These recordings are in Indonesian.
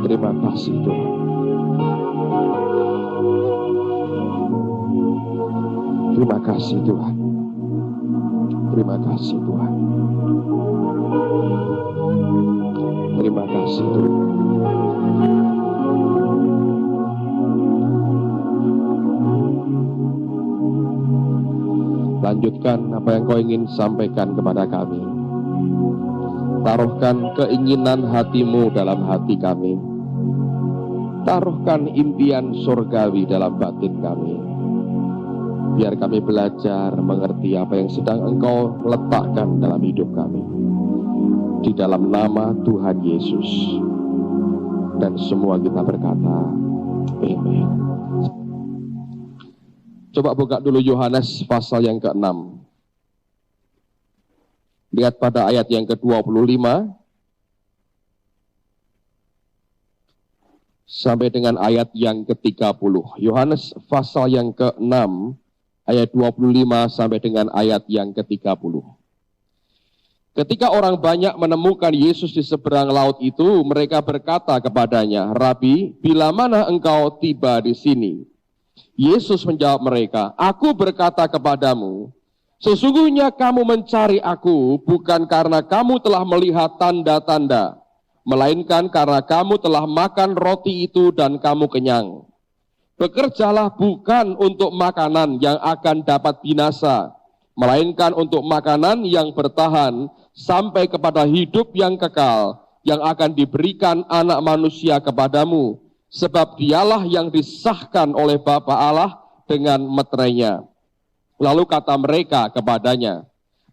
Terima kasih Tuhan. Terima kasih Tuhan. Terima kasih Tuhan. Terima kasih Tuhan. Lanjutkan apa yang kau ingin sampaikan kepada kami. Taruhkan keinginan hatimu dalam hati kami. Taruhkan impian surgawi dalam batin kami. Biar kami belajar mengerti apa yang sedang Engkau letakkan dalam hidup kami. Di dalam nama Tuhan Yesus. Dan semua kita berkata, amin. Coba buka dulu Yohanes pasal yang ke-6. Lihat pada ayat yang ke-25 sampai dengan ayat yang ke-30. Yohanes pasal yang ke-6 ayat 25 sampai dengan ayat yang ke-30. Ketika orang banyak menemukan Yesus di seberang laut itu, mereka berkata kepadanya, "Rabi, bila mana engkau tiba di sini?" Yesus menjawab mereka, "Aku berkata kepadamu, sesungguhnya kamu mencari aku bukan karena kamu telah melihat tanda-tanda, melainkan karena kamu telah makan roti itu dan kamu kenyang. Bekerjalah bukan untuk makanan yang akan dapat binasa, melainkan untuk makanan yang bertahan sampai kepada hidup yang kekal, yang akan diberikan Anak Manusia kepadamu. Sebab dialah yang disahkan oleh Bapa Allah dengan meterainya." Lalu kata mereka kepadanya,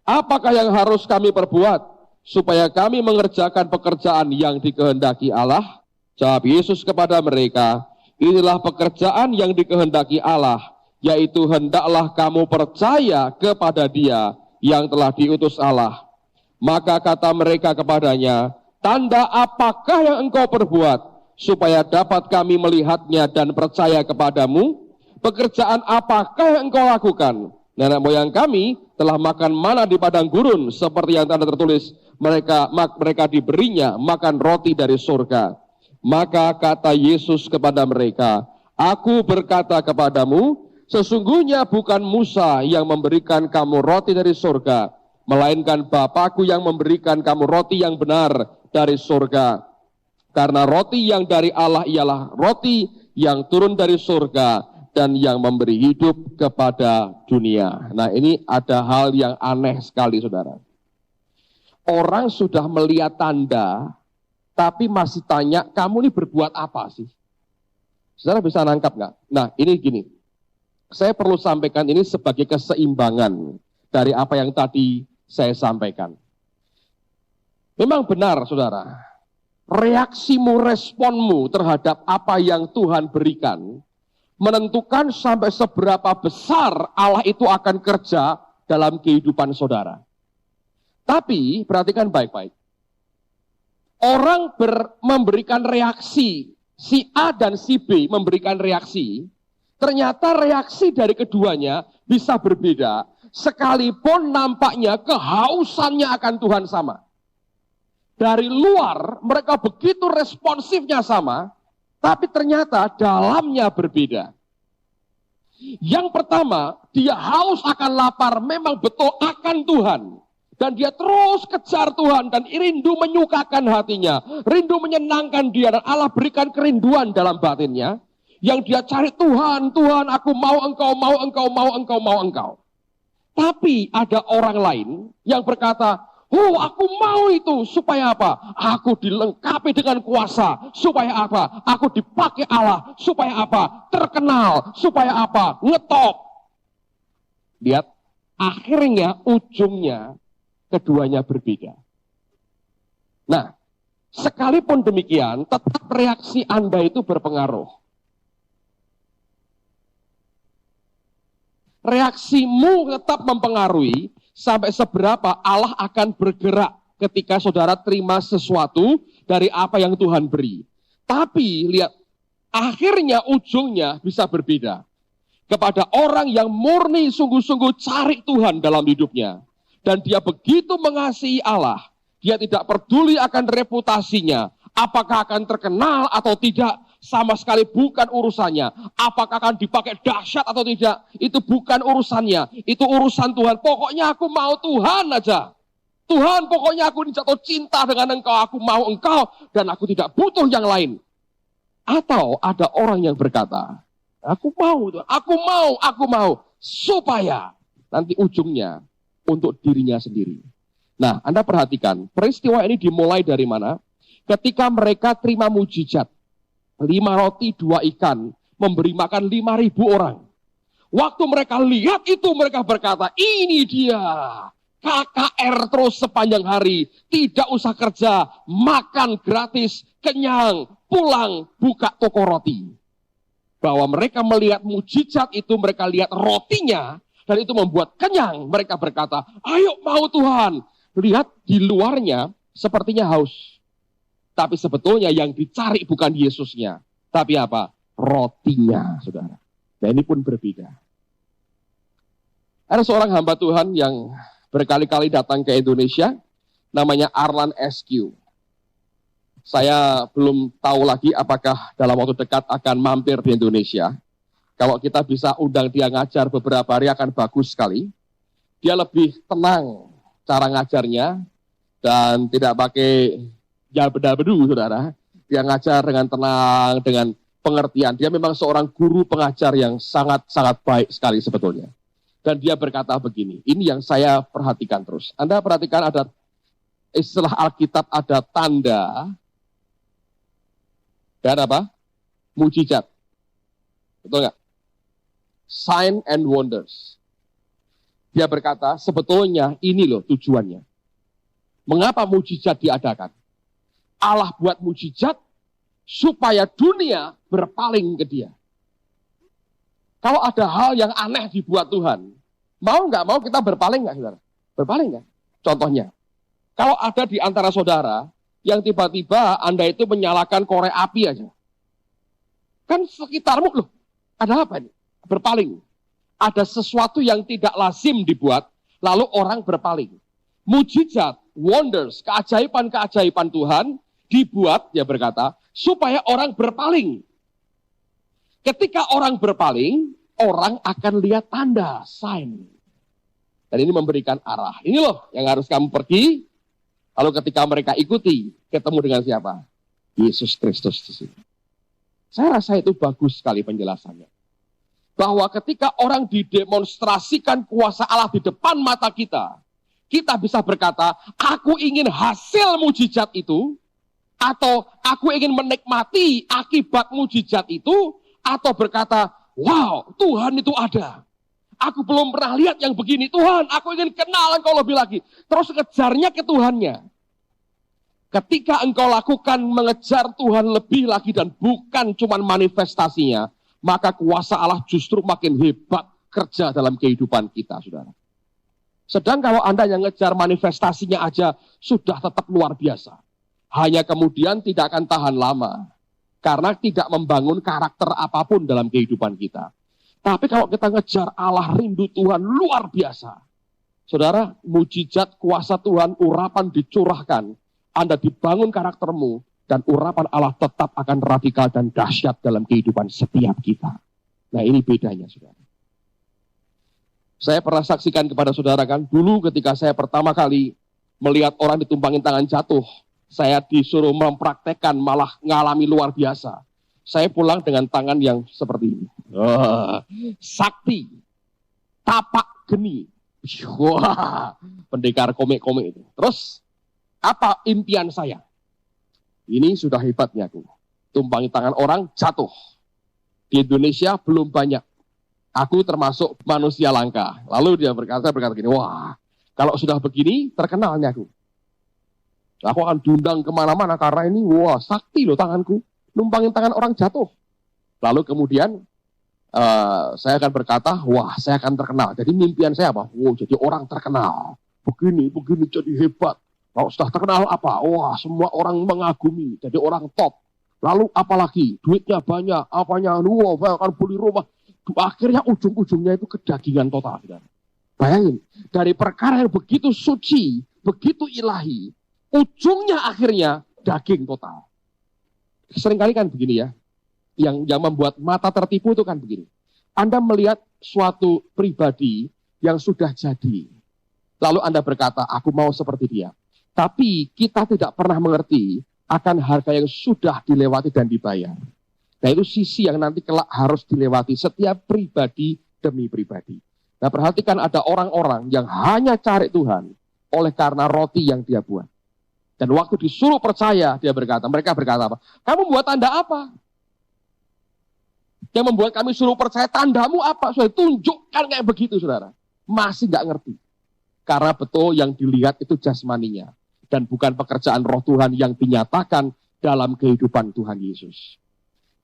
"Apakah yang harus kami perbuat supaya kami mengerjakan pekerjaan yang dikehendaki Allah?" Jawab Yesus kepada mereka, "Inilah pekerjaan yang dikehendaki Allah, yaitu hendaklah kamu percaya kepada Dia yang telah diutus Allah." Maka kata mereka kepadanya, "Tanda apakah yang engkau perbuat supaya dapat kami melihatnya dan percaya kepadamu? Pekerjaan apakah yang engkau lakukan? Nenek moyang kami telah makan mana di padang gurun, seperti yang tanda tertulis, mereka diberinya makan roti dari surga." Maka kata Yesus kepada mereka, "Aku berkata kepadamu, sesungguhnya bukan Musa yang memberikan kamu roti dari surga, melainkan Bapa-Ku yang memberikan kamu roti yang benar dari surga. Karena roti yang dari Allah ialah roti yang turun dari surga dan yang memberi hidup kepada dunia." Nah, ini ada hal yang aneh sekali, saudara. Orang sudah melihat tanda, tapi masih tanya, "Kamu ini berbuat apa sih?" Saudara bisa nangkap nggak? Nah, ini gini. Saya perlu sampaikan ini sebagai keseimbangan dari apa yang tadi saya sampaikan. Memang benar, saudara. Reaksimu, responmu terhadap apa yang Tuhan berikan menentukan sampai seberapa besar Allah itu akan kerja dalam kehidupan saudara. Tapi perhatikan baik-baik. Orang memberikan reaksi, si A dan si B memberikan reaksi, ternyata reaksi dari keduanya bisa berbeda, sekalipun nampaknya kehausannya akan Tuhan sama. Dari luar mereka begitu responsifnya sama, tapi ternyata dalamnya berbeda. Yang pertama, dia haus akan lapar, memang betul akan Tuhan. Dan dia terus kejar Tuhan dan rindu menyukakan hatinya, rindu menyenangkan dia, dan Allah berikan kerinduan dalam batinnya. Yang dia cari, Tuhan, Tuhan, aku mau Engkau, mau Engkau, mau Engkau, mau Engkau. Tapi ada orang lain yang berkata, aku mau itu, supaya apa? Aku dilengkapi dengan kuasa, supaya apa? Aku dipakai Allah, supaya apa? Terkenal, supaya apa? Ngetop. Lihat, akhirnya ujungnya keduanya berbeda. Nah, sekalipun demikian, tetap reaksi Anda itu berpengaruh. Reaksimu tetap mempengaruhi sampai seberapa Allah akan bergerak ketika saudara terima sesuatu dari apa yang Tuhan beri. Tapi lihat, akhirnya ujungnya bisa berbeda. Kepada orang yang murni sungguh-sungguh cari Tuhan dalam hidupnya. Dan dia begitu mengasihi Allah, dia tidak peduli akan reputasinya, Apakah akan terkenal atau tidak, sama sekali bukan urusannya. Apakah akan dipakai dahsyat atau tidak, itu bukan urusannya. Itu urusan Tuhan. Pokoknya aku mau Tuhan aja. Tuhan, pokoknya aku jatuh cinta dengan Engkau. Aku mau Engkau dan aku tidak butuh yang lain. Atau ada orang yang berkata, aku mau Tuhan, aku mau. Supaya nanti ujungnya untuk dirinya sendiri. Nah, Anda perhatikan, peristiwa ini dimulai dari mana? Ketika mereka terima mujizat, 5 roti 2 ikan, memberi makan 5.000 orang. Waktu mereka lihat itu, mereka berkata, ini dia, KKR terus sepanjang hari, tidak usah kerja, makan gratis, kenyang, pulang, buka toko roti. Bahwa mereka melihat mujizat itu, mereka lihat rotinya, dan itu membuat kenyang. Mereka berkata, ayo mau Tuhan. Lihat di luarnya sepertinya haus. Tapi sebetulnya yang dicari bukan Yesusnya. Tapi apa? Rotinya, saudara. Nah ini pun berbeda. Ada seorang hamba Tuhan yang berkali-kali datang ke Indonesia. Namanya Arlan SQ. Saya belum tahu lagi apakah dalam waktu dekat akan mampir di Indonesia. Kalau kita bisa undang dia ngajar beberapa hari akan bagus sekali. Dia lebih tenang cara ngajarnya dan tidak pakai beda-bedu, saudara. Dia ngajar dengan tenang, dengan pengertian. Dia memang seorang guru pengajar yang sangat-sangat baik sekali sebetulnya. Dan dia berkata begini, ini yang saya perhatikan terus. Anda perhatikan ada istilah Alkitab, ada tanda dan apa? Mujizat. Betul nggak? Sign and wonders. Dia berkata, sebetulnya ini loh tujuannya. Mengapa mujizat diadakan? Allah buat mujizat supaya dunia berpaling ke dia. Kalau ada hal yang aneh dibuat Tuhan, mau nggak mau kita berpaling nggak, saudara? Berpaling nggak? Contohnya, kalau ada di antara saudara yang tiba-tiba Anda itu menyalakan korek api aja. Kan sekitarmu, loh, ada apa ini? Berpaling. Ada sesuatu yang tidak lazim dibuat, lalu orang berpaling. Mujizat, wonders, keajaiban-keajaiban Tuhan dibuat, dia berkata, supaya orang berpaling. Ketika orang berpaling, orang akan lihat tanda, sign. Dan ini memberikan arah. Ini loh yang harus kamu pergi. Lalu ketika mereka ikuti, ketemu dengan siapa? Yesus Kristus di sini. Saya rasa itu bagus sekali penjelasannya. Bahwa ketika orang didemonstrasikan kuasa Allah di depan mata kita, kita bisa berkata, aku ingin hasil mujizat itu, atau aku ingin menikmati akibat mujizat itu, atau berkata, wow, Tuhan itu ada. Aku belum pernah lihat yang begini, Tuhan, aku ingin kenal Engkau lebih lagi. Terus kejarnya ke Tuhannya. Ketika engkau lakukan mengejar Tuhan lebih lagi dan bukan cuma manifestasinya, maka kuasa Allah justru makin hebat kerja dalam kehidupan kita, saudara. Sedang kalau Anda yang ngejar manifestasinya aja sudah tetap luar biasa. Hanya kemudian tidak akan tahan lama. Karena tidak membangun karakter apapun dalam kehidupan kita. Tapi kalau kita ngejar Allah, rindu Tuhan luar biasa. Saudara, mujizat kuasa Tuhan, urapan dicurahkan. Anda dibangun karaktermu, dan urapan Allah tetap akan radikal dan dahsyat dalam kehidupan setiap kita. Nah ini bedanya, saudara. Saya pernah saksikan kepada saudara kan, dulu ketika saya pertama kali melihat orang ditumpangin tangan jatuh, saya disuruh mempraktekkan malah ngalami luar biasa. Saya pulang dengan tangan yang seperti ini. Sakti, tapak geni. Wah, pendekar komik-komik itu. Terus, apa impian saya? Ini sudah hebatnya aku. Tumpangi tangan orang, jatuh. Di Indonesia belum banyak. Aku termasuk manusia langka. Lalu dia berkata gini, wah, kalau sudah begini, terkenalnya aku. Aku akan diundang kemana-mana karena ini, wah, sakti loh tanganku. Numpangin tangan orang jatuh. Lalu kemudian, saya akan berkata, wah, saya akan terkenal. Jadi mimpian saya apa? Wow, jadi orang terkenal. Begini jadi hebat. Kalau sudah terkenal apa? Wah, semua orang mengagumi. Jadi orang top. Lalu apalagi? Duitnya banyak. Apanya? Wah, akan beli rumah. Akhirnya ujung-ujungnya itu kedagingan total. Bayangin. Dari perkara yang begitu suci, begitu ilahi. Ujungnya akhirnya daging total. Seringkali kan begini ya, yang membuat mata tertipu itu kan begini. Anda melihat suatu pribadi yang sudah jadi, lalu Anda berkata, aku mau seperti dia. Tapi kita tidak pernah mengerti akan harga yang sudah dilewati dan dibayar. Nah itu sisi yang nanti kelak harus dilewati setiap pribadi demi pribadi. Nah perhatikan ada orang-orang yang hanya cari Tuhan oleh karena roti yang dia buat. Dan waktu disuruh percaya, mereka berkata apa? Kamu buat tanda apa? Yang membuat kami suruh percaya, tandamu apa? Sudah tunjukkan kayak begitu, saudara. Masih nggak ngerti. Karena betul yang dilihat itu jasmaninya. Dan bukan pekerjaan roh Tuhan yang dinyatakan dalam kehidupan Tuhan Yesus.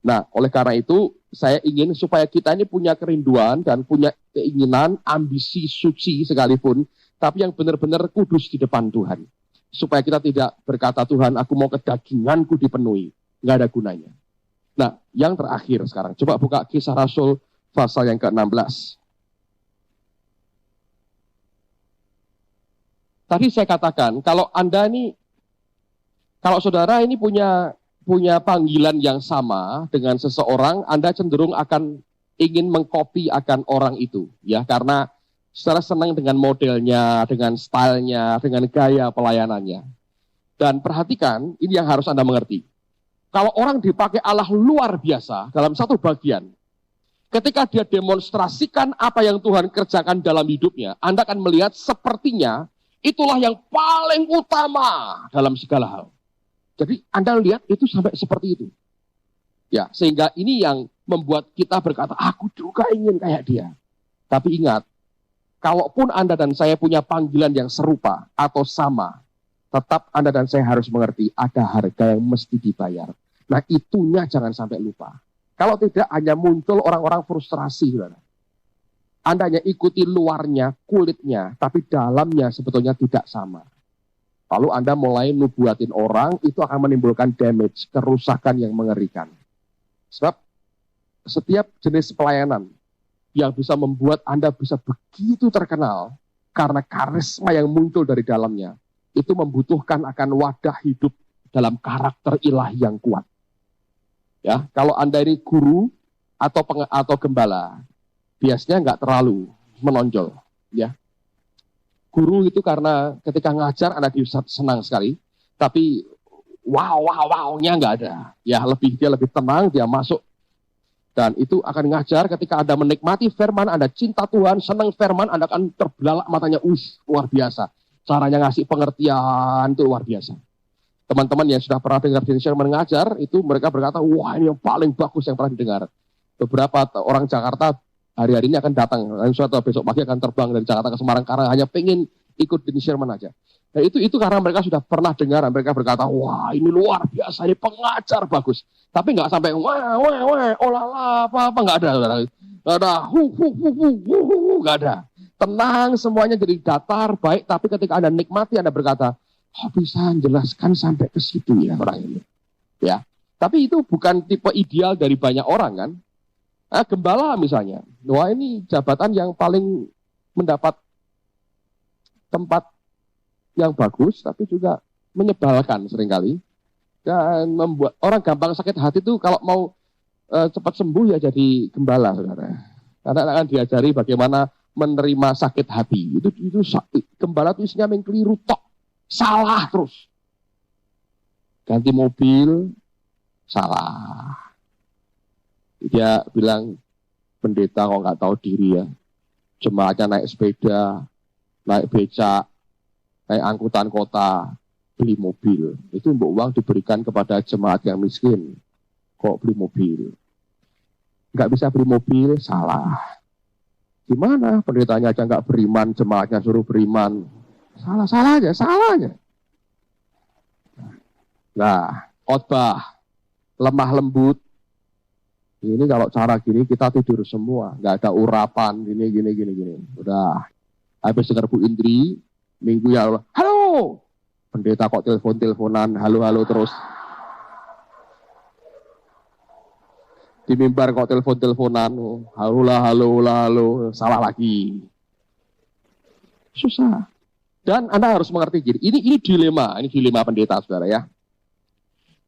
Nah, oleh karena itu, saya ingin supaya kita ini punya kerinduan dan punya keinginan, ambisi suci sekalipun, tapi yang benar-benar kudus di depan Tuhan. Supaya kita tidak berkata, Tuhan, aku mau kedaginganku dipenuhi. Nggak ada gunanya. Nah, yang terakhir sekarang, coba buka Kisah Rasul pasal yang ke-16. Tadi saya katakan, kalau saudara ini punya panggilan yang sama dengan seseorang, Anda cenderung akan ingin mengcopy akan orang itu, ya, karena saudara senang dengan modelnya, dengan stylenya, dengan gaya pelayanannya. Dan perhatikan, ini yang harus Anda mengerti. Kalau orang dipakai Allah luar biasa dalam satu bagian, ketika dia demonstrasikan apa yang Tuhan kerjakan dalam hidupnya, Anda akan melihat sepertinya itulah yang paling utama dalam segala hal. Jadi Anda lihat itu sampai seperti itu. Ya, sehingga ini yang membuat kita berkata, aku juga ingin kayak dia. Tapi ingat, kalaupun Anda dan saya punya panggilan yang serupa atau sama, tetap Anda dan saya harus mengerti ada harga yang mesti dibayar. Nah, itunya jangan sampai lupa. Kalau tidak, hanya muncul orang-orang frustrasi, saudara. Anda hanya ikuti luarnya, kulitnya, tapi dalamnya sebetulnya tidak sama. Lalu Anda mulai nubuatin orang, itu akan menimbulkan damage, kerusakan yang mengerikan. Sebab setiap jenis pelayanan yang bisa membuat Anda bisa begitu terkenal, karena karisma yang muncul dari dalamnya, itu membutuhkan akan wadah hidup dalam karakter ilahi yang kuat. Ya, kalau Anda ini guru atau gembala, biasanya nggak terlalu menonjol, ya. Guru itu karena ketika ngajar Anda senang sekali, tapi wow-nya nggak ada. Ya, dia lebih tenang, dia masuk. Dan itu akan ngajar ketika Anda menikmati firman, Anda cinta Tuhan, senang firman, Anda akan terbelalak matanya, luar biasa. Caranya ngasih pengertian itu luar biasa. Teman-teman yang sudah pernah dengar Dean Sherman mengajar, itu mereka berkata, wah ini yang paling bagus yang pernah didengar. Beberapa orang Jakarta hari-hari ini akan datang, suatu besok pagi akan terbang dari Jakarta ke Semarang karena hanya pengen ikut Dean Sherman aja. Nah, itu karena mereka sudah pernah dengar, mereka berkata, wah ini luar biasa, ini pengajar bagus. Tapi nggak sampai olala, apa nggak ada, nggak ada, nggak ada. Tenang, semuanya jadi datar, baik. Tapi ketika Anda nikmati, Anda berkata, oh bisa jelaskan sampai ke situ ya orang ini. Ya, tapi itu bukan tipe ideal dari banyak orang kan. Gembala misalnya, wah ini jabatan yang paling mendapat tempat yang bagus, tapi juga menyebalkan seringkali. Dan membuat orang gampang sakit hati itu kalau mau cepat sembuh ya jadi gembala, saudara. Karena akan diajari bagaimana menerima sakit hati. Itu gembala itu isinya yang keliru tok. Salah terus. Ganti mobil, salah. Dia bilang, pendeta kok nggak tahu diri ya. Jemaatnya naik sepeda, naik becak, naik angkutan kota, beli mobil. Itu uang diberikan kepada jemaat yang miskin. Kok beli mobil? Nggak bisa beli mobil, salah. Gimana? Pendetanya aja nggak beriman, jemaatnya suruh beriman. Salah aja. Nah, khotbah, lemah lembut. Ini kalau cara gini kita tidur semua, nggak ada urapan, gini. Udah, habis dengar Bu Indri, minggu ya Allah, halo, pendeta kok teleponan, halo terus. Di mimbar kok teleponan, halo, salah lagi. Susah. Dan Anda harus mengerti gini, ini dilema pendeta saudara ya.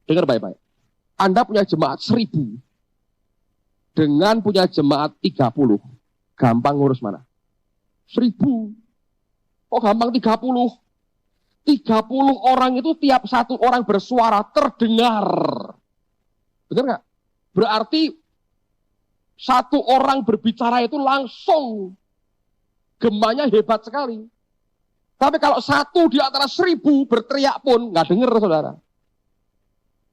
Dengar baik-baik. Anda punya jemaat 1000 dengan punya jemaat 30. Gampang ngurus mana? 1000. Kok gampang 30? 30 orang itu tiap satu orang bersuara terdengar. Benar nggak? Berarti satu orang berbicara itu langsung gemanya hebat sekali. Tapi kalau satu di antara 1000 berteriak pun nggak dengar, saudara.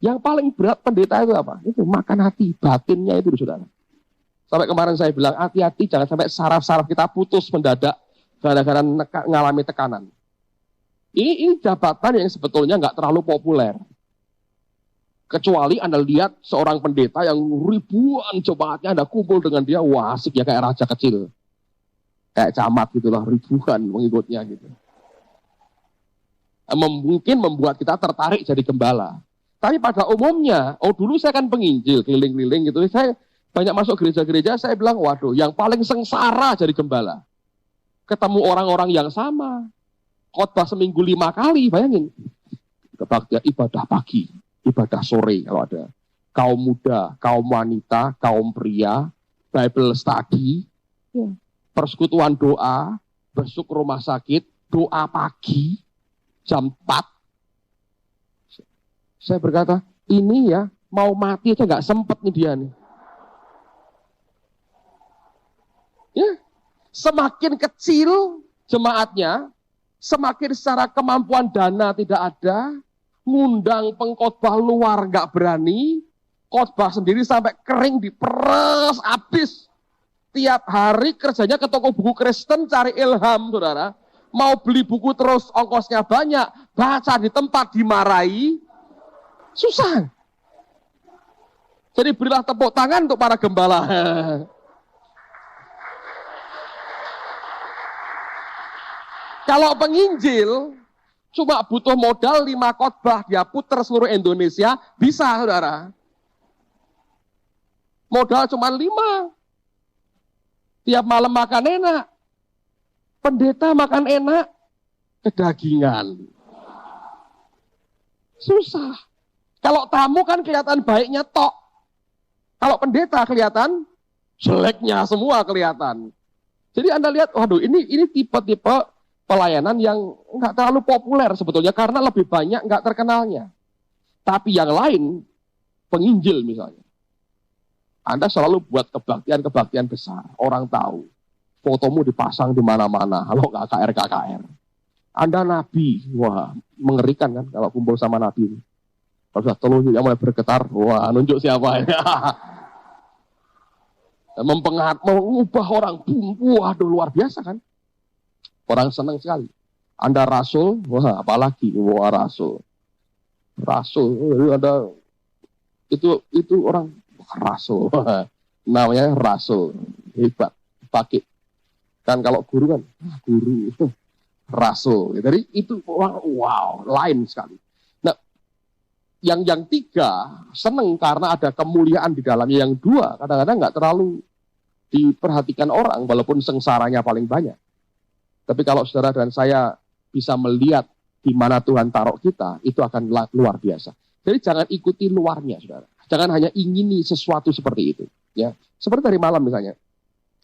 Yang paling berat pendeta itu apa? Itu makan hati, batinnya itu, saudara. Sampai kemarin saya bilang, hati-hati jangan sampai saraf-saraf kita putus mendadak gara-gara ngalami tekanan. Ini jabatan yang sebetulnya nggak terlalu populer. Kecuali Anda lihat seorang pendeta yang ribuan jemaatnya Anda kumpul dengan dia, wah asik ya, kayak raja kecil. Kayak camat gitulah, ribuan pengikutnya gitu. Mungkin membuat kita tertarik jadi gembala. Tapi pada umumnya, dulu saya kan penginjil, keliling-keliling gitu. Saya banyak masuk gereja-gereja, saya bilang, waduh, yang paling sengsara jadi gembala. Ketemu orang-orang yang sama. Khotbah seminggu 5 kali, bayangin. Kebaktian ibadah pagi, ibadah sore kalau ada. Kaum muda, kaum wanita, kaum pria, Bible study, persekutuan doa, besuk rumah sakit, doa pagi, jam 4. Saya berkata, ini ya mau mati aja nggak sempet nih dia nih. Ya, semakin kecil jemaatnya, semakin secara kemampuan dana tidak ada, ngundang pengkhotbah luar nggak berani, khotbah sendiri sampai kering diperes habis. Tiap hari kerjanya ke toko buku Kristen cari ilham, saudara. Mau beli buku terus ongkosnya banyak, baca di tempat dimarahi, susah. Jadi berilah tepuk tangan untuk para gembala. Kalau penginjil cuma butuh modal 5 khotbah, dia puter seluruh Indonesia, bisa, saudara. Modal cuma 5. Tiap malam makan enak. Pendeta makan enak, kedagingan. Susah. Kalau tamu kan kelihatan baiknya tok. Kalau pendeta kelihatan jeleknya semua kelihatan. Jadi Anda lihat, waduh, ini tipe-tipe pelayanan yang nggak terlalu populer sebetulnya karena lebih banyak nggak terkenalnya. Tapi yang lain, penginjil misalnya. Anda selalu buat kebaktian-kebaktian besar. Orang tahu. Fotomu dipasang di mana-mana. Kalau nggak KKR. Anda nabi. Wah, mengerikan kan kalau kumpul sama nabi. Kalau sudah telunjuknya mulai bergetar. Wah, nunjuk siapa ya. Mengubah orang. Waduh, luar biasa kan. Orang senang sekali. Anda rasul. Wah, apalagi. Wah, rasul. Rasul. Ada itu orang rasul. Namanya rasul. Hebat. Pakai. Kan kalau guru kan, guru. Rasul. Jadi itu orang, wow, lain sekali. Nah, yang 3 seneng karena ada kemuliaan di dalamnya. Yang 2 kadang-kadang nggak terlalu diperhatikan orang, walaupun sengsaranya paling banyak. Tapi kalau saudara dan saya bisa melihat di mana Tuhan taruh kita, itu akan luar biasa. Jadi jangan ikuti luarnya, saudara. Jangan hanya ingini sesuatu seperti itu. Ya, seperti dari malam misalnya.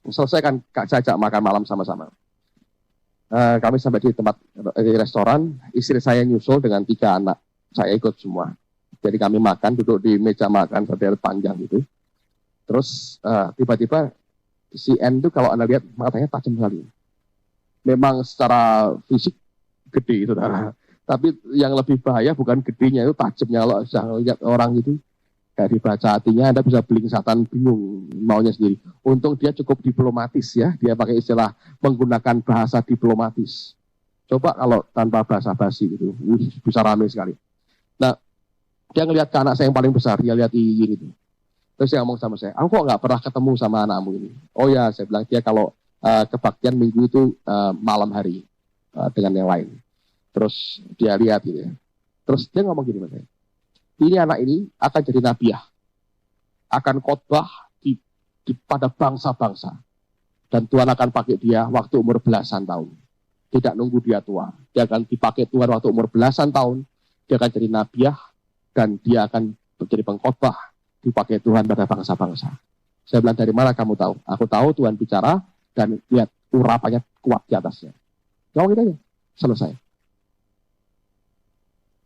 Selesaikan Kak Caca makan malam sama-sama. Kami sampai di tempat di restoran, istri saya nyusul dengan 3 anak. Saya ikut semua. Jadi kami makan, duduk di meja makan berderet panjang gitu. Terus tiba-tiba si N itu kalau Anda lihat matanya tajam sekali. Memang secara fisik gede, saudara. Tapi yang lebih bahaya bukan gedenya, itu tajamnya. Kalau bisa lihat orang itu kayak dibaca hatinya, Anda bisa belingsatan, bingung maunya sendiri. Untung dia cukup diplomatis ya, dia pakai istilah menggunakan bahasa diplomatis. Coba kalau tanpa basa-basi gitu, bisa rame sekali. Nah, dia ngelihat ke anak saya yang paling besar, dia lihat ini gitu. Terus dia ngomong sama saya, aku kok nggak pernah ketemu sama anakmu ini? Oh ya, saya bilang, dia kalau kebaktian minggu itu malam hari dengan yang lain. Terus dia lihat gitu ya. Terus dia ngomong gini sama saya, ini anak ini akan jadi nabiah, akan khotbah pada bangsa-bangsa, dan Tuhan akan pakai dia waktu umur belasan tahun. Tidak nunggu dia tua, dia akan dipakai Tuhan waktu umur belasan tahun. Dia akan jadi nabiah dan dia akan menjadi pengkhotbah, dipakai Tuhan pada bangsa-bangsa. Saya bilang, dari mana kamu tahu? Aku tahu Tuhan bicara dan lihat urapannya kuat di atasnya. Jawab kita aja, selesai.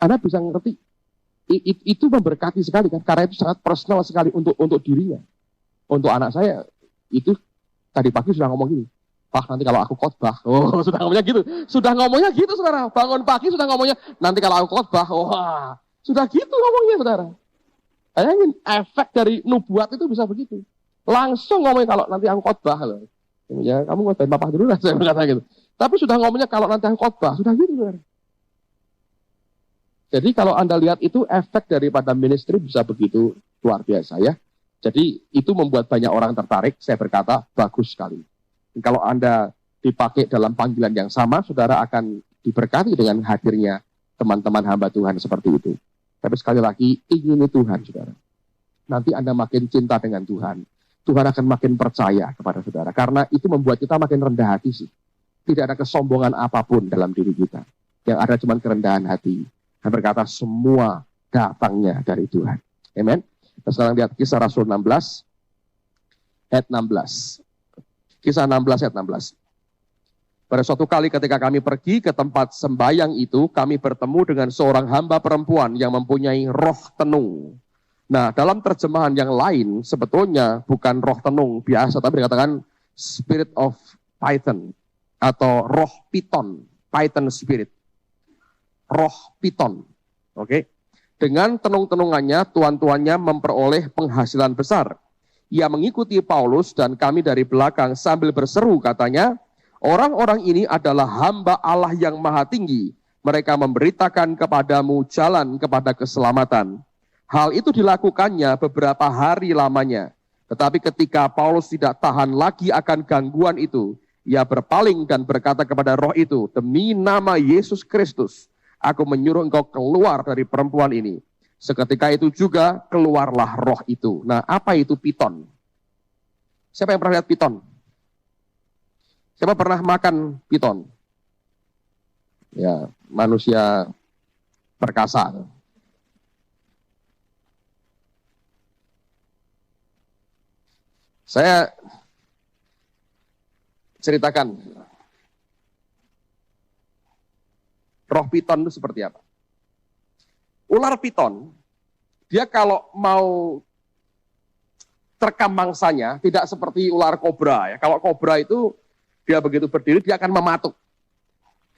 Anda bisa ngerti, itu memberkati sekali kan, karena itu sangat personal sekali untuk dirinya. Untuk anak saya, itu tadi pagi sudah ngomong gini, Pak, nanti kalau aku khotbah, sudah ngomongnya gitu. Sudah ngomongnya gitu, saudara. Bangun pagi sudah ngomongnya, nanti kalau aku khotbah, wah, sudah gitu ngomongnya, saudara. Bayangin, efek dari nubuat itu bisa begitu. Langsung ngomongnya kalau nanti aku khotbah. Ya, kamu khotbahin papa dulu lah, saya berkata gitu. Tapi sudah ngomongnya kalau nanti aku khotbah, sudah gitu, saudara. Jadi kalau Anda lihat itu, efek daripada ministry bisa begitu luar biasa ya. Jadi itu membuat banyak orang tertarik, saya berkata, bagus sekali. Kalau Anda dipakai dalam panggilan yang sama, saudara akan diberkati dengan hadirnya teman-teman hamba Tuhan seperti itu. Tapi sekali lagi, ingini Tuhan, saudara. Nanti Anda makin cinta dengan Tuhan. Tuhan akan makin percaya kepada saudara. Karena itu membuat kita makin rendah hati sih. Tidak ada kesombongan apapun dalam diri kita. Yang ada cuma kerendahan hati. Dan berkata semua datangnya dari Tuhan. Amen. Kita sekarang lihat Kisah Rasul 16, ayat 16. Kisah 16 ayat 16. Pada suatu kali ketika kami pergi ke tempat sembayang itu, kami bertemu dengan seorang hamba perempuan yang mempunyai roh tenung. Nah, dalam terjemahan yang lain, sebetulnya bukan roh tenung biasa, tapi dikatakan spirit of python, atau roh piton, python spirit. Roh piton. Oke. Dengan tenung-tenungannya, tuan-tuannya memperoleh penghasilan besar. Ia mengikuti Paulus dan kami dari belakang sambil berseru, katanya, orang-orang ini adalah hamba Allah yang maha tinggi. Mereka memberitakan kepadamu jalan kepada keselamatan. Hal itu dilakukannya beberapa hari lamanya. Tetapi ketika Paulus tidak tahan lagi akan gangguan itu, ia berpaling dan berkata kepada roh itu, demi nama Yesus Kristus, aku menyuruh engkau keluar dari perempuan ini. Seketika itu juga keluarlah roh itu. Nah, apa itu piton? Siapa yang pernah lihat piton? Siapa pernah makan piton? Ya, manusia perkasa. Saya ceritakan roh piton itu seperti apa. Ular piton, dia kalau mau terkam mangsanya, tidak seperti ular kobra. Ya. Kalau kobra itu, dia begitu berdiri, dia akan mematuk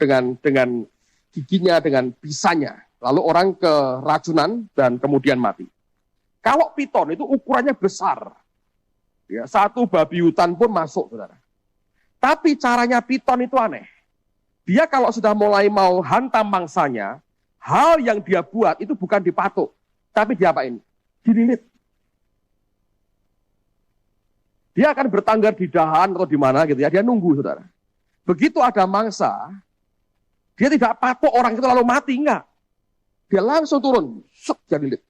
dengan giginya, dengan bisanya. Lalu orang keracunan dan kemudian mati. Kalau piton itu ukurannya besar. Ya, satu babi hutan pun masuk, saudara. Tapi caranya piton itu aneh. Dia kalau sudah mulai mau hantam mangsanya, hal yang dia buat itu bukan dipatuk, tapi diapain? Dililit. Dia akan bertengger di dahan atau di mana gitu ya, dia nunggu, saudara. Begitu ada mangsa, dia tidak patuk orang itu lalu mati, enggak. Dia langsung turun, dia lilit.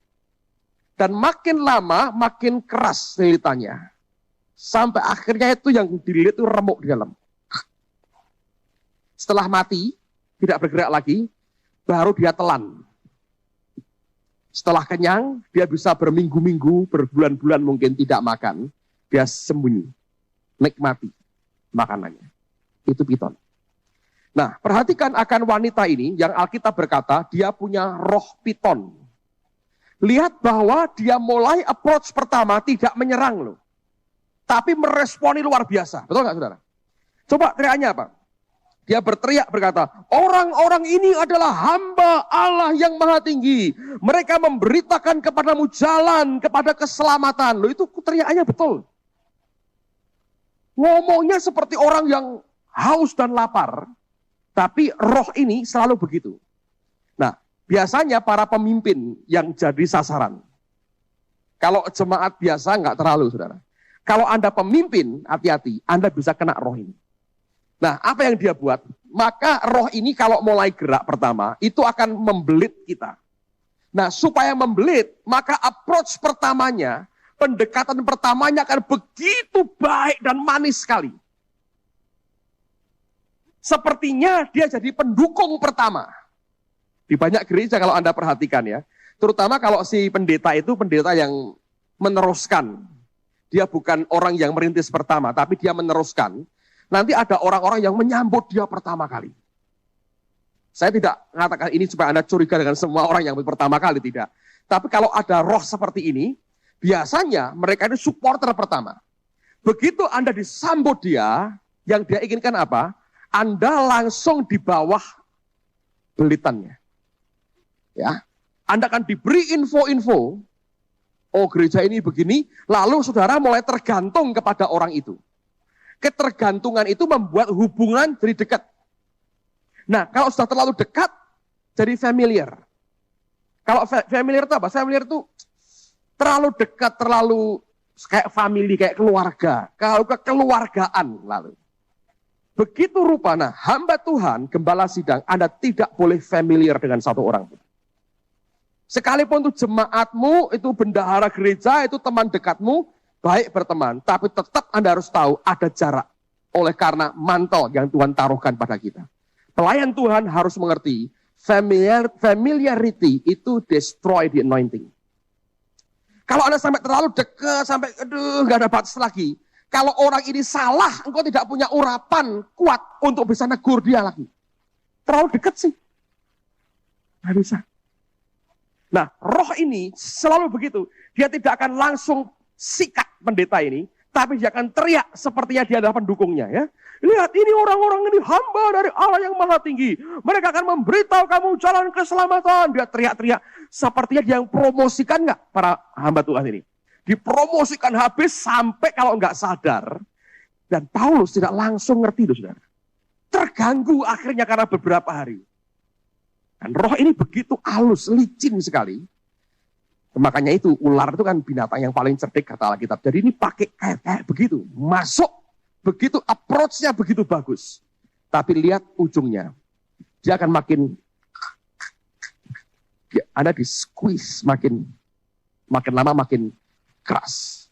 Dan makin lama, makin keras lilitannya. Sampai akhirnya itu yang dililit itu remuk di dalam. Setelah mati, tidak bergerak lagi, baru dia telan. Setelah kenyang, dia bisa berminggu-minggu, berbulan-bulan mungkin tidak makan. Dia sembunyi, nikmati makanannya. Itu piton. Nah, perhatikan akan wanita ini yang Alkitab berkata, dia punya roh piton. Lihat bahwa dia mulai approach pertama tidak menyerang loh. Tapi meresponi luar biasa. Betul nggak, saudara? Coba teriaknya apa? Dia berteriak berkata, orang-orang ini adalah hamba Allah yang maha tinggi. Mereka memberitakan kepadamu jalan, kepada keselamatan. Loh, itu teriakannya betul. Ngomongnya seperti orang yang haus dan lapar. Tapi roh ini selalu begitu. Nah, biasanya para pemimpin yang jadi sasaran. Kalau jemaat biasa nggak terlalu, saudara. Kalau Anda pemimpin, hati-hati, Anda bisa kena roh ini. Nah, apa yang dia buat? Maka roh ini kalau mulai gerak pertama, itu akan membelit kita. Nah, supaya membelit, maka approach pertamanya, pendekatan pertamanya akan begitu baik dan manis sekali. Sepertinya dia jadi pendukung pertama. Di banyak gereja kalau Anda perhatikan ya, Terutama kalau si pendeta itu pendeta yang meneruskan. Dia bukan orang yang merintis pertama, tapi dia meneruskan. Nanti ada orang-orang yang menyambut dia pertama kali. Saya tidak mengatakan ini supaya Anda curiga dengan semua orang yang pertama kali, tidak. Tapi kalau ada roh seperti ini, biasanya mereka itu supporter pertama. Begitu Anda disambut dia, yang dia inginkan apa? Anda langsung di bawah belitannya. Ya, Anda akan diberi info-info. Oh, gereja ini begini, lalu saudara mulai tergantung kepada orang itu. Ketergantungan itu membuat hubungan jadi dekat. Nah, kalau sudah terlalu dekat, jadi familiar. Kalau familiar itu apa? Familiar itu terlalu dekat, terlalu kayak family, kayak keluarga. Kalau kekeluargaan lalu. Begitu rupa, nah hamba Tuhan, gembala sidang, Anda tidak boleh familiar dengan satu orang pun. Sekalipun itu jemaatmu, itu bendahara gereja, itu teman dekatmu, baik berteman. Tapi tetap Anda harus tahu ada jarak. Oleh karena mantel yang Tuhan taruhkan pada kita. Pelayan Tuhan harus mengerti, familiarity itu destroy the anointing. Kalau Anda sampai terlalu dekat, sampai nggak ada batas lagi. Kalau orang ini salah, engkau tidak punya urapan kuat untuk bisa negur dia lagi. Terlalu dekat sih. Nggak bisa. Nah, roh ini selalu begitu. Dia tidak akan langsung sikat pendeta ini, tapi dia akan teriak sepertinya dia adalah pendukungnya. Ya. Lihat, ini orang-orang ini hamba dari Allah yang maha tinggi. Mereka akan memberitahu kamu jalan keselamatan. Dia teriak-teriak. Sepertinya dia yang promosikan nggak para hamba Tuhan ini. Dipromosikan habis sampai kalau nggak sadar. Dan Paulus tidak langsung ngerti itu, saudara. Terganggu akhirnya karena beberapa hari. Dan roh ini begitu halus, licin sekali. Makanya itu, ular itu kan binatang yang paling cerdik kata Alkitab. Jadi ini pakai kayak begitu. Masuk, begitu approach-nya begitu bagus. Tapi lihat ujungnya. Dia akan makin, Anda di squeeze makin lama makin keras.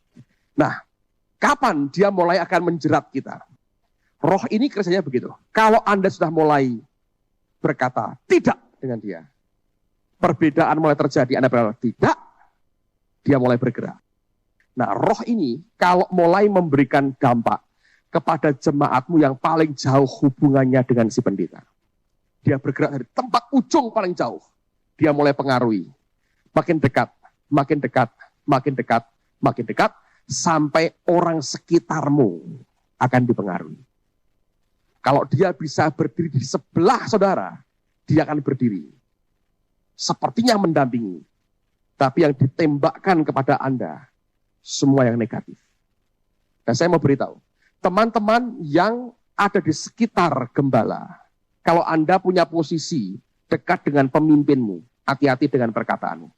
Nah, kapan dia mulai akan menjerat kita? Roh ini kerjanya begitu. Kalau Anda sudah mulai berkata tidak dengan dia, perbedaan mulai terjadi, Anda berkata tidak, dia mulai bergerak. Nah, roh ini kalau mulai memberikan dampak kepada jemaatmu yang paling jauh hubungannya dengan si pendeta, dia bergerak dari tempat ujung paling jauh, dia mulai pengaruhi, makin dekat, makin dekat, makin dekat, makin dekat, sampai orang sekitarmu akan dipengaruhi. Kalau dia bisa berdiri di sebelah saudara, dia akan berdiri. Sepertinya mendampingi. Tapi yang ditembakkan kepada Anda, semua yang negatif. Dan saya mau beritahu, teman-teman yang ada di sekitar gembala, kalau Anda punya posisi dekat dengan pemimpinmu, hati-hati dengan perkataanmu.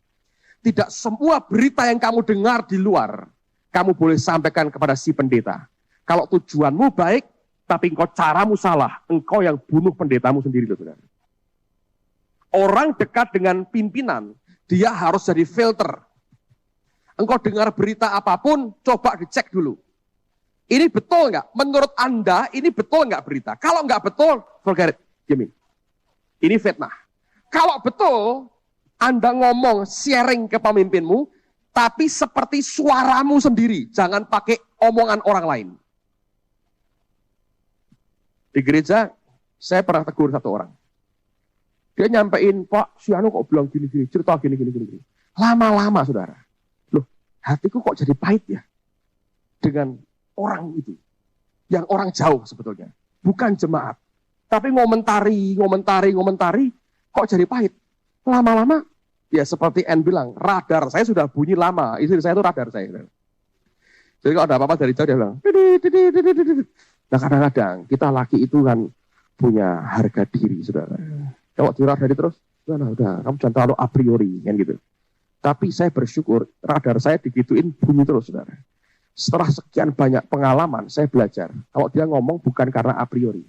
Tidak semua berita yang kamu dengar di luar, kamu boleh sampaikan kepada si pendeta. Kalau tujuanmu baik, tapi engkau caramu salah, engkau yang bunuh pendetamu sendiri, saudara. Orang dekat dengan pimpinan, dia harus jadi filter. Engkau dengar berita apapun, coba dicek dulu. Ini betul nggak? Menurut Anda, ini betul nggak berita? Kalau nggak betul, forget it. Jamin. Ini fitnah. Kalau betul, Anda ngomong, sharing ke pemimpinmu, tapi seperti suaramu sendiri. Jangan pakai omongan orang lain. Di gereja, saya pernah tegur satu orang. Dia nyampein, Pak, si Anu kok bilang gini-gini, cerita gini-gini. Lama-lama, saudara. Loh, hatiku kok jadi pahit ya? Dengan orang itu. Yang orang jauh sebetulnya. Bukan jemaat. Tapi ngomentari, kok jadi pahit. Lama-lama, ya seperti N bilang, radar saya sudah bunyi lama. Istri saya itu radar saya. Jadi kalau ada apa-apa dari jauh, dia bilang, nah kadang-kadang kita laki itu kan punya harga diri, saudara. Kalau diradari terus, udah, kamu jangan terlalu a priori, kan gitu. Tapi saya bersyukur, radar saya digituin bunyi terus, saudara. Setelah sekian banyak pengalaman, saya belajar. Kalau dia ngomong bukan karena a priori.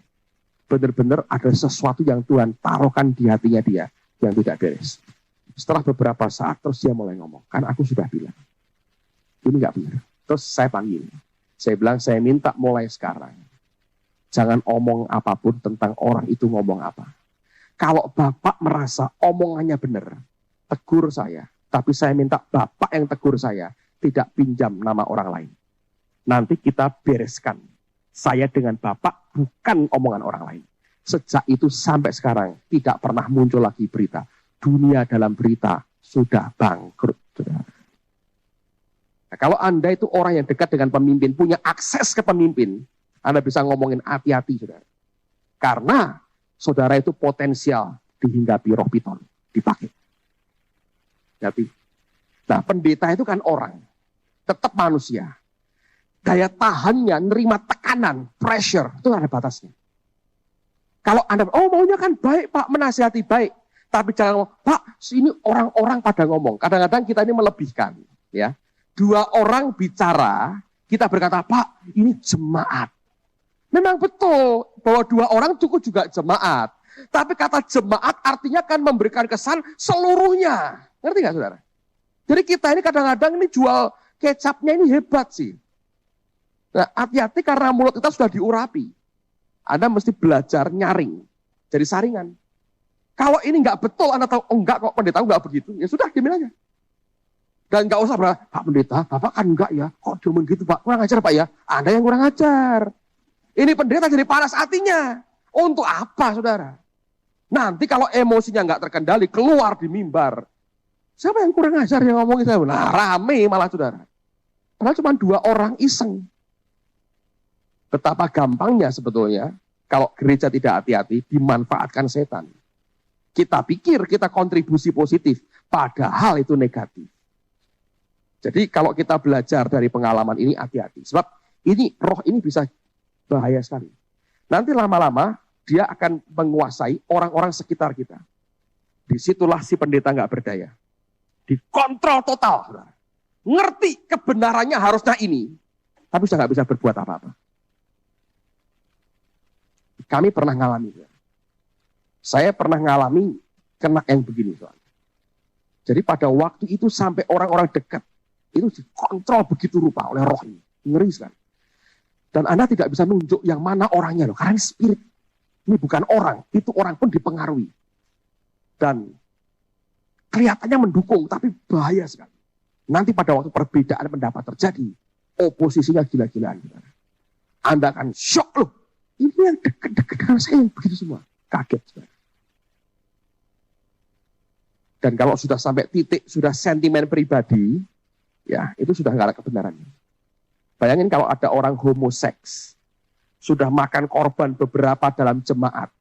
Benar-benar ada sesuatu yang Tuhan taruhkan di hatinya dia, yang tidak beres. Setelah beberapa saat, terus dia mulai ngomong. Kan aku sudah bilang, ini nggak benar. Terus saya panggil. Saya bilang, saya minta mulai sekarang. Jangan omong apapun tentang orang itu ngomong apa. Kalau Bapak merasa omongannya benar, tegur saya. Tapi saya minta Bapak yang tegur saya, tidak pinjam nama orang lain. Nanti kita bereskan. Saya dengan Bapak bukan omongan orang lain. Sejak itu sampai sekarang tidak pernah muncul lagi berita. Dunia dalam berita sudah bangkrut. Nah, kalau Anda itu orang yang dekat dengan pemimpin, punya akses ke pemimpin, Anda bisa ngomongin hati-hati, saudara. Karena saudara itu potensial dihinggapi roh piton, dipakai. Jadi, nah pendeta itu kan orang, tetap manusia. Daya tahannya, nerima tekanan, pressure, itu ada batasnya. Kalau Anda, maunya kan baik Pak, menasihati baik. Tapi jangan ngomong, Pak, ini orang-orang pada ngomong. Kadang-kadang kita ini melebihkan. Ya, 2 orang bicara, kita berkata, Pak, ini jemaat. Memang betul, bahwa 2 orang cukup juga jemaat. Tapi kata jemaat artinya kan memberikan kesan seluruhnya. Ngerti nggak saudara? Jadi kita ini kadang-kadang ini jual kecapnya ini hebat sih. Nah, hati-hati karena mulut kita sudah diurapi. Anda mesti belajar nyaring. Jadi saringan. Kalau ini nggak betul, Anda tahu, enggak kok pendeta nggak begitu. Ya sudah, diamin aja. Dan nggak usah berkata, Pak pendeta, Bapak kan enggak ya. Kok cuma gitu Pak? Kurang ajar Pak ya. Anda yang kurang ajar. Ini pendeta jadi panas hatinya. Untuk apa saudara? Nanti kalau emosinya nggak terkendali, keluar di mimbar. Siapa yang kurang ajar yang ngomongin saya? Nah, rame malah saudara. Padahal cuma 2 orang iseng. Betapa gampangnya sebetulnya, kalau gereja tidak hati-hati, dimanfaatkan setan. Kita pikir kita kontribusi positif, padahal itu negatif. Jadi kalau kita belajar dari pengalaman ini, hati-hati. Sebab ini roh ini bisa bahaya sekali. Nanti lama-lama, dia akan menguasai orang-orang sekitar kita. Disitulah si pendeta nggak berdaya. Dikontrol total. Saudara. Ngerti kebenarannya harusnya ini. Tapi sudah nggak bisa berbuat apa-apa. Kami pernah ngalami. Saya pernah ngalami kena yang begini. Soalnya. Jadi pada waktu itu sampai orang-orang dekat. Itu dikontrol begitu rupa oleh roh ini. Ngeri sekali. Dan Anda tidak bisa nunjuk yang mana orangnya. Loh, karena ini spirit. Ini bukan orang. Itu orang pun dipengaruhi. Dan kelihatannya mendukung, tapi bahaya sekali. Nanti pada waktu perbedaan pendapat terjadi, oposisinya gila-gilaan. Anda akan shock loh. Ini yang dekat-dekat dengan saya yang begitu semua. Kaget. Dan kalau sudah sampai titik, sudah sentimen pribadi, ya itu sudah nggak ada kebenarannya. Bayangin kalau ada orang homoseks, sudah makan korban beberapa dalam jemaat,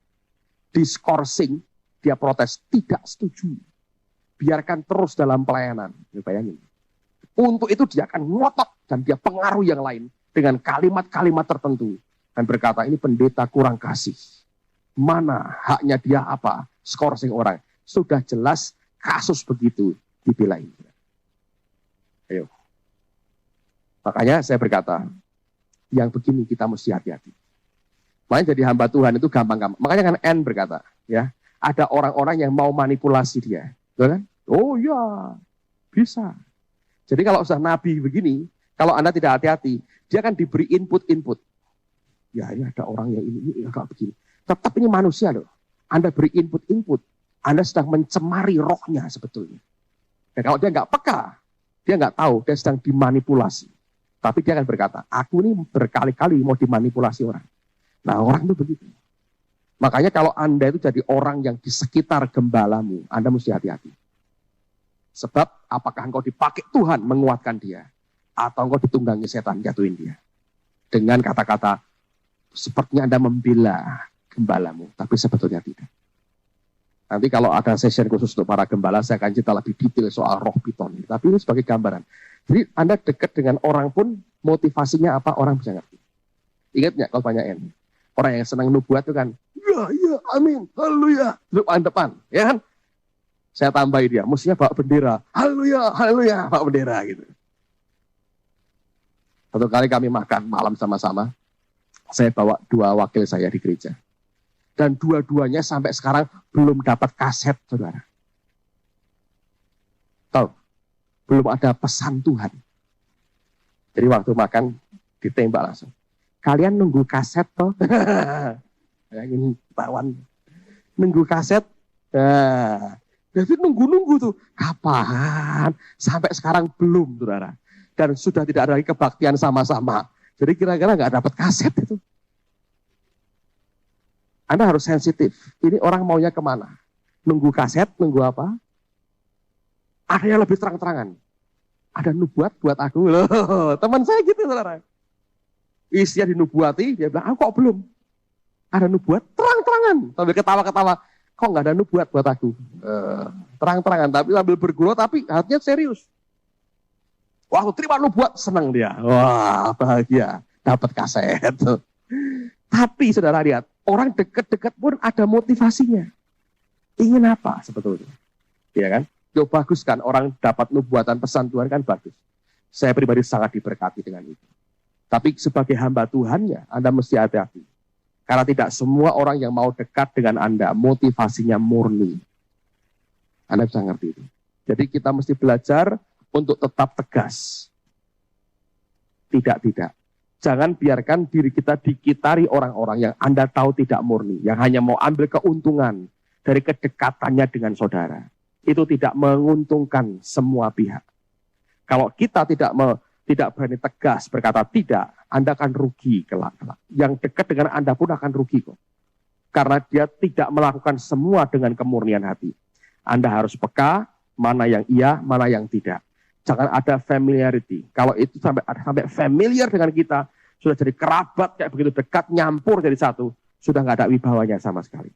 diskorsing, dia protes, tidak setuju. Biarkan terus dalam pelayanan. Bayangin. Untuk itu dia akan ngotot dan dia pengaruh yang lain dengan kalimat-kalimat tertentu. Dan berkata, ini pendeta kurang kasih. Mana haknya dia apa? Skorsing orang. Sudah jelas kasus begitu dibelain. Ayo. Makanya saya berkata, yang begini kita mesti hati-hati. Makanya jadi hamba Tuhan itu gampang-gampang. Makanya kan N berkata, ya, ada orang-orang yang mau manipulasi dia. Betul kan? Oh iya, bisa. Jadi kalau sudah nabi begini, kalau Anda tidak hati-hati, dia akan diberi input-input. Ya ini ada orang yang ini agak begini. Tetap ini manusia loh. Anda beri input-input, Anda sedang mencemari rohnya sebetulnya. Dan kalau dia nggak peka, dia nggak tahu, dia sedang dimanipulasi. Tapi dia akan berkata, aku ini berkali-kali mau dimanipulasi orang. Nah orang itu begitu. Makanya kalau Anda itu jadi orang yang di sekitar gembalamu, Anda mesti hati-hati. Sebab apakah engkau dipakai Tuhan menguatkan dia, atau engkau ditunggangi setan jatuhin dia. Dengan kata-kata, sepertinya Anda membela gembalamu, tapi sebetulnya tidak. Nanti kalau ada session khusus untuk para gembala, saya akan cerita lebih detail soal roh piton. Tapi ini sebagai gambaran. Jadi Anda dekat dengan orang pun, motivasinya apa, orang bisa ngerti. Ingat nggak kalau banyak ini? Orang yang senang nubuat itu kan, ya, amin, haleluya, depan, ya kan? Saya tambahi dia, mestinya bawa bendera, haleluya, bawa bendera gitu. Satu kali kami makan malam sama-sama, saya bawa 2 wakil saya di gereja. Dan dua-duanya sampai sekarang belum dapat kaset, saudara. Tahu? Belum ada pesan Tuhan. Jadi waktu makan, ditembak langsung. Kalian nunggu kaset toh? Yang ini bawan. Nunggu kaset? Nah, David nunggu-nunggu tuh. Kapan? Sampai sekarang belum, saudara. Dan sudah tidak ada lagi kebaktian sama-sama. Jadi kira-kira nggak dapat kaset itu. Anda harus sensitif. Ini orang maunya kemana? Nunggu kaset, nunggu apa? Ada yang lebih terang-terangan. Ada nubuat buat aku loh. Teman saya gitu, saudara. Istrinya dinubuati, dia bilang, aku kok belum? Ada nubuat, terang-terangan. Sambil ketawa-ketawa, kok nggak ada nubuat buat aku? Terang-terangan, tapi sambil bergurau, tapi hatinya serius. Waktu terima nubuat, senang dia. Wah, bahagia. Dapat kaset. Tapi saudara lihat, orang dekat-dekat pun ada motivasinya. Ingin apa sebetulnya? Iya kan? Yo bagus kan, orang dapat nubuatan pesan Tuhan kan bagus. Saya pribadi sangat diberkati dengan itu. Tapi sebagai hamba Tuhannya, Anda mesti hati-hati. Karena tidak semua orang yang mau dekat dengan Anda, motivasinya murni. Anda bisa ngerti itu. Jadi kita mesti belajar untuk tetap tegas. Tidak. Jangan biarkan diri kita dikitari orang-orang yang Anda tahu tidak murni, yang hanya mau ambil keuntungan dari kedekatannya dengan saudara. Itu tidak menguntungkan semua pihak. Kalau kita tidak berani tegas berkata tidak, Anda akan rugi kelak. Yang dekat dengan Anda pun akan rugi kok. Karena dia tidak melakukan semua dengan kemurnian hati. Anda harus peka, mana yang iya, mana yang tidak. Jangan ada familiarity. Kalau itu sampai familiar dengan kita, sudah jadi kerabat kayak begitu dekat, nyampur jadi satu, sudah nggak ada wibawanya sama sekali.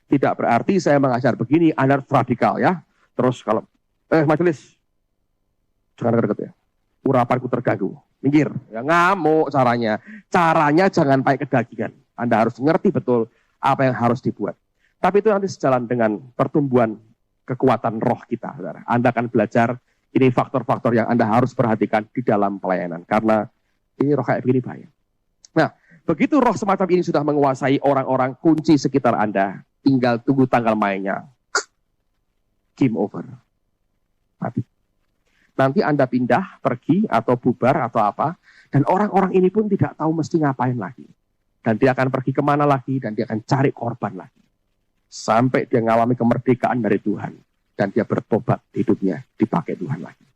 Tidak berarti saya mengajar begini, Anda harus radikal ya. Terus kalau, majelis, jangan deket ya. Urapanku terganggu, minggir. Ya, ngamuk caranya. Caranya jangan pakai kedagingan. Anda harus ngerti betul apa yang harus dibuat. Tapi itu nanti sejalan dengan pertumbuhan kekuatan roh kita, saudara. Anda akan belajar. Ini faktor-faktor yang Anda harus perhatikan di dalam pelayanan. Karena ini roh kayak begini bahaya. Nah, begitu roh semacam ini sudah menguasai orang-orang kunci sekitar Anda, tinggal tunggu tanggal mainnya. Game over. Mati. Nanti Anda pindah, pergi, atau bubar, atau apa. Dan orang-orang ini pun tidak tahu mesti ngapain lagi. Dan dia akan pergi kemana lagi, dan dia akan cari korban lagi. Sampai dia mengalami kemerdekaan dari Tuhan. Dan dia bertobat hidupnya, dipakai Tuhan lagi.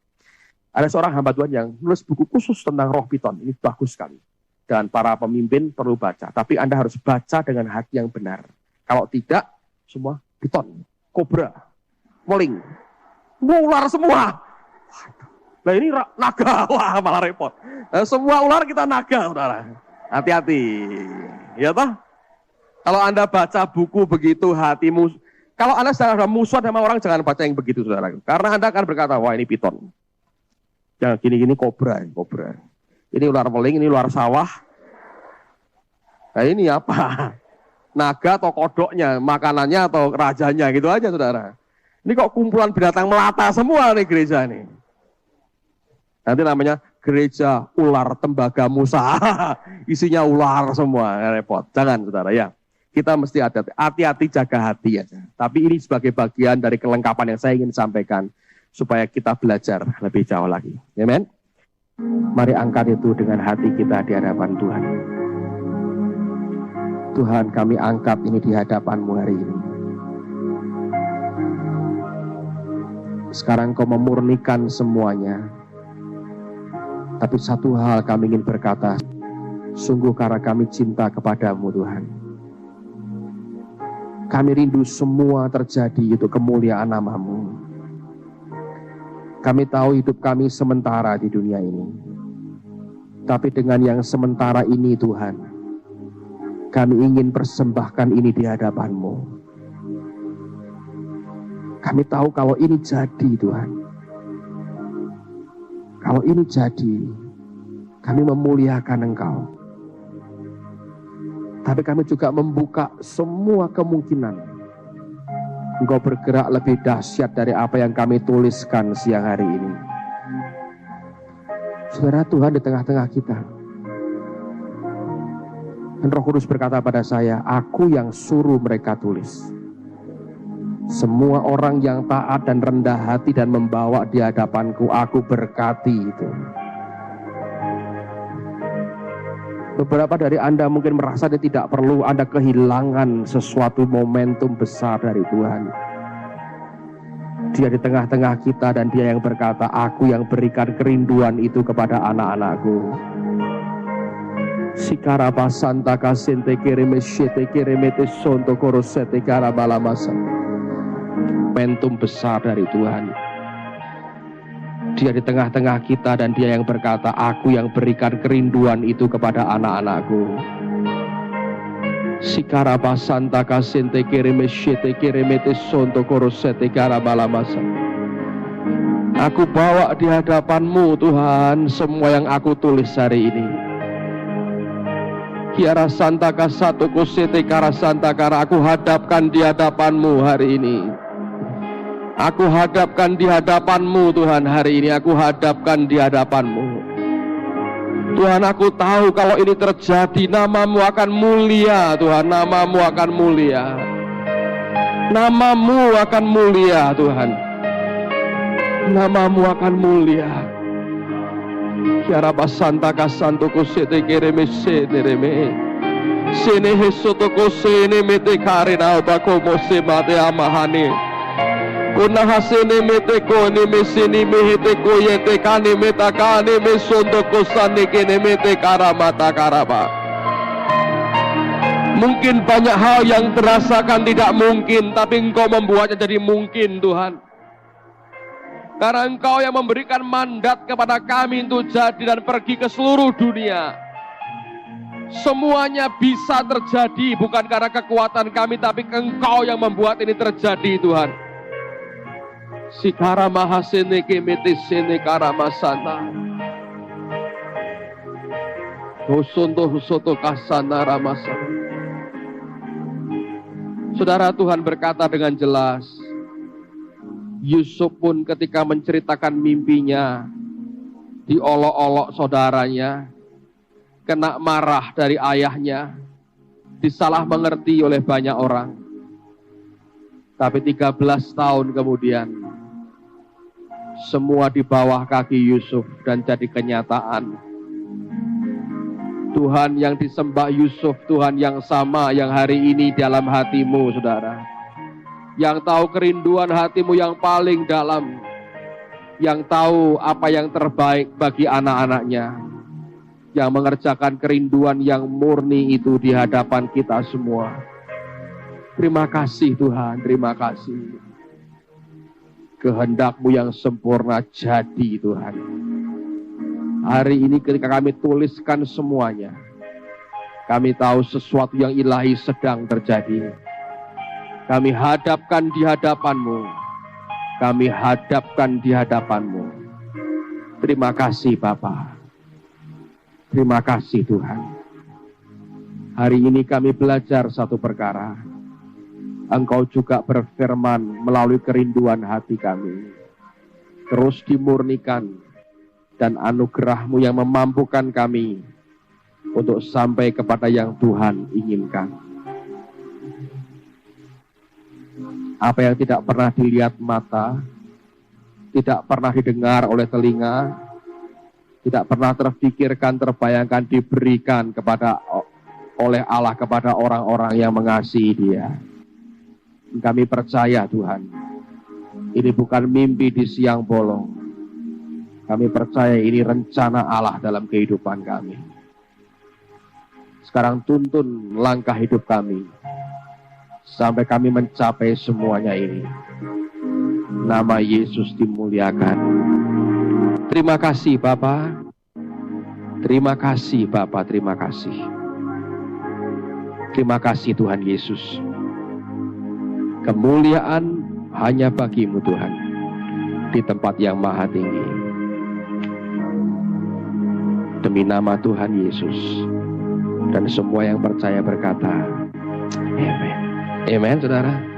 Ada seorang hamba Tuhan yang nulis buku khusus tentang roh piton. Ini bagus sekali. Dan para pemimpin perlu baca. Tapi Anda harus baca dengan hati yang benar. Kalau tidak, semua piton, kobra, moling, ular semua. Nah ini naga, wah malah repot. Nah, semua ular kita naga, saudara. Hati-hati. Ya toh? Kalau Anda baca buku begitu hatimu, kalau Anda sedang musuhan sama orang, jangan baca yang begitu, saudara. Karena Anda akan berkata, wah ini piton. Yang gini-gini kobra. Ini ular meling, ini ular sawah. Nah ini apa? Naga atau kodoknya, makanannya atau rajanya, gitu aja, saudara. Ini kok kumpulan binatang melata semua nih gereja nih. Nanti namanya gereja ular tembaga Musa. Isinya ular semua, repot. Jangan, saudara, ya. Kita mesti hati-hati jaga hati aja. Tapi ini sebagai bagian dari kelengkapan yang saya ingin sampaikan supaya kita belajar lebih jauh lagi. Amen. Mari angkat itu dengan hati kita di hadapan Tuhan. Tuhan, kami angkat ini di hadapan-Mu hari ini. Sekarang Kau memurnikan semuanya. Tapi satu hal kami ingin berkata, sungguh karena kami cinta kepada-Mu Tuhan. Kami rindu semua terjadi itu kemuliaan nama-Mu. Kami tahu hidup kami sementara di dunia ini. Tapi dengan yang sementara ini Tuhan, kami ingin persembahkan ini di hadapan-Mu. Kami tahu kalau ini jadi Tuhan. Kalau ini jadi, kami memuliakan Engkau. Tapi kami juga membuka semua kemungkinan Engkau bergerak lebih dahsyat dari apa yang kami tuliskan siang hari ini. Saudara, Tuhan di tengah-tengah kita. Dan Roh Kudus berkata pada saya, aku yang suruh mereka tulis. Semua orang yang taat dan rendah hati dan membawa di hadapanku, aku berkati itu. Beberapa dari Anda mungkin merasa dia tidak perlu, Anda kehilangan sesuatu momentum besar dari Tuhan. Dia di tengah-tengah kita dan dia yang berkata, aku yang berikan kerinduan itu kepada anak-anakku. Sikaraba santa kasente kereme shete keremete sonto korosete karabalamasa. Momentum besar dari Tuhan. Dia di tengah-tengah kita dan dia yang berkata, aku yang berikan kerinduan itu kepada anak-anakku. Sikaraba santa kasente kereme shete keremete sonto korosete karabalamasa. Aku bawa di hadapan-Mu Tuhan semua yang aku tulis hari ini. Kiara santa kasato kosete kara santa kara, aku hadapkan di hadapan-Mu hari ini. Aku hadapkan di hadapan-Mu Tuhan hari ini. Aku hadapkan di hadapan-Mu Tuhan. Aku tahu kalau ini terjadi, nama-Mu akan mulia Tuhan. Nama-Mu akan mulia. Nama-Mu akan mulia Tuhan. Nama-Mu akan mulia. Kiara basanta kasanto kosete kereme setereme. Sene hesoto kosene mete karena obako mose mate amahane. Kuna hasene mete kone mesini mehete koyete kane meta kane mesondo kosane kene mete karamata karaba. Mungkin banyak hal yang terasakan tidak mungkin, tapi Engkau membuatnya jadi mungkin Tuhan. Karena Engkau yang memberikan mandat kepada kami untuk jadi dan pergi ke seluruh dunia. Semuanya bisa terjadi bukan karena kekuatan kami, tapi Engkau yang membuat ini terjadi Tuhan. Sikara mahasene kemete sene karamasana. Husonto husoto kasana ramasana. Saudara, Tuhan berkata dengan jelas, Yusuf pun ketika menceritakan mimpinya, diolok-olok saudaranya, kena marah dari ayahnya, disalah mengerti oleh banyak orang. Tapi 13 tahun kemudian, semua di bawah kaki Yusuf dan jadi kenyataan. Tuhan yang disembah Yusuf, Tuhan yang sama yang hari ini dalam hatimu, saudara. Yang tahu kerinduan hatimu yang paling dalam. Yang tahu apa yang terbaik bagi anak-anaknya. Yang mengerjakan kerinduan yang murni itu di hadapan kita semua. Terima kasih Tuhan, terima kasih. Kehendak-Mu yang sempurna jadi Tuhan. Hari ini ketika kami tuliskan semuanya, kami tahu sesuatu yang ilahi sedang terjadi. Kami hadapkan di hadapan-Mu. Kami hadapkan di hadapan-Mu. Terima kasih Bapa. Terima kasih Tuhan. Hari ini kami belajar satu perkara. Engkau juga berfirman melalui kerinduan hati kami. Terus dimurnikan dan anugerah-Mu yang memampukan kami untuk sampai kepada yang Tuhan inginkan. Apa yang tidak pernah dilihat mata, tidak pernah didengar oleh telinga, tidak pernah terfikirkan, terbayangkan, diberikan oleh Allah kepada orang-orang yang mengasihi Dia. Kami percaya Tuhan, ini bukan mimpi di siang bolong. Kami percaya ini rencana Allah dalam kehidupan kami. Sekarang tuntun langkah hidup kami, sampai kami mencapai semuanya ini. Nama Yesus dimuliakan. Terima kasih Bapa. Terima kasih Bapa, terima kasih. Terima kasih Tuhan Yesus. Kemuliaan hanya bagi-Mu Tuhan, di tempat yang maha tinggi. Demi nama Tuhan Yesus. Dan semua yang percaya berkata, Amen. Amen, saudara.